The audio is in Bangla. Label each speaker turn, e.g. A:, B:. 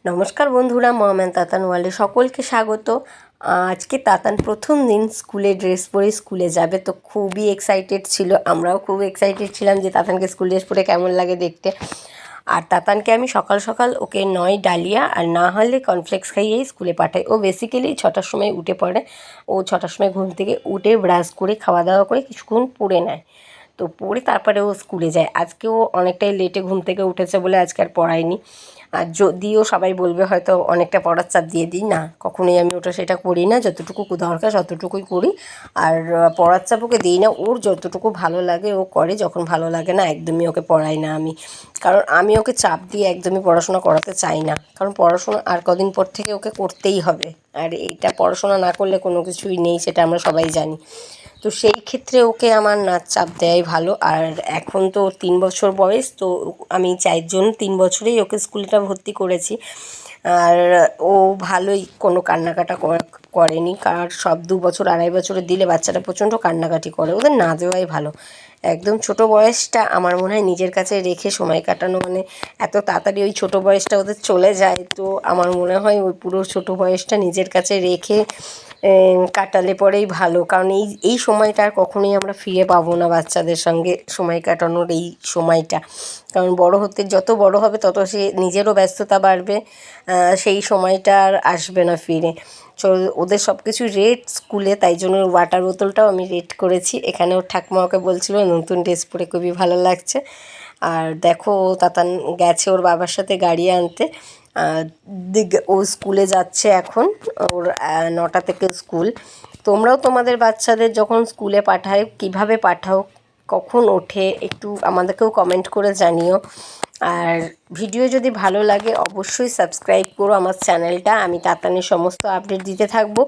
A: নমস্কার বন্ধুরা, মম অ্যান্ড তাতান ওয়ার্ল্ডে সকলকে স্বাগত। আজকে তাতান প্রথম দিন স্কুলে ড্রেস পরে স্কুলে যাবে, তো খুবই এক্সাইটেড ছিল। আমরাও খুব এক্সাইটেড ছিলাম যে তাতানকে স্কুল ড্রেস পরে কেমন লাগে দেখতে। আর তাতানকে আমি সকাল সকাল ওকে নয় ডালিয়া আর না হলে কর্নফ্লেক্স খাইয়েই স্কুলে পাঠাই। ও বেসিক্যালি 6টার সময় উঠে পড়ে। ও 6টার সময় ঘুম থেকে উঠে ব্রাশ করে খাওয়া দাওয়া করে কিছুক্ষণ পড়ে নেয়, তো পড়ে তারপরে ও স্কুলে যায়। আজকেও অনেকটাই লেটে ঘুম থেকে উঠেছে বলে আজকে আর পড়ায়নি। আর যদিও সবাই বলবে হয়তো অনেকটা পড়ার চাপ দিয়ে দিই, না, কখনোই আমি ওটা সেটা করি না। যতটুকু দরকার ততটুকুই করি। আর পড়ার চাপ ওকে দিই না। ওর যতটুকু ভালো লাগে ও করে, যখন ভালো লাগে না একদমই ওকে পড়াই না আমি। কারণ আমি ওকে চাপ দিয়ে একদমই পড়াশোনা করাতে চাই না, কারণ পড়াশোনা আর কদিন পর থেকে ওকে করতেই হবে। আর এইটা পড়াশোনা না করলে কোনো কিছুই নেই, সেটা আমরা সবাই জানি। তো সেই ক্ষেত্রে ওকে আমার না চাপ দেওয়াই ভালো। আর এখন তো 3 বছর বয়স, তো আমি চাই জন্য 3 বছরেই ওকে স্কুলটা ভর্তি করেছি। আর ও ভালোই, কোনো কান্নাকাটা করেনি। কার সব 2 বছর 2.5 বছরের দিলে বাচ্চাটা প্রচণ্ড কান্নাকাটি করে, ওদের না দেওয়াই ভালো। একদম ছোট বয়সটা আমার মনে হয় নিজের কাছে রেখে সময় কাটানো, মানে এত তাড়াতাড়ি ওই ছোট বয়সটা ওদের চলে যায়। তো আমার মনে হয় ওই পুরো ছোট বয়সটা নিজের কাছে রেখে কাটালে পরেই ভালো। কারণ এই সময়টা আর কখনোই আমরা ফিরে পাবো না, বাচ্চাদের সঙ্গে সময় কাটানোর এই সময়টা। কারণ যত বড় হবে তত সে নিজেরও ব্যস্ততা বাড়বে, সেই সময়টা আর আসবে না ফিরে। ওদের সব কিছু রেড স্কুলে, তাই জন্য ওয়াটার বোতলটাও আমি রেড করেছি। এখানে ওর ঠাকুমা ওকে বলছিল নতুন ড্রেস পরে খুবই ভালো লাগছে। আর দেখো, তাতান গেছে ওর বাবার সাথে গাড়ি আনতে। ও স্কুলে যাচ্ছে এখন। ওর 9টা থেকে স্কুল। তোমরাও তোমাদের বাচ্চাদের যখন স্কুলে পাঠাও কিভাবে পাঠাও, কখন ওঠে, একটু আমাদেরকেও কমেন্ট করে জানিও। আর ভিডিও যদি ভালো লাগে অবশ্যই সাবস্ক্রাইব করো আমার চ্যানেলটা। আমি তাতানের সমস্ত আপডেট দিতে থাকবো।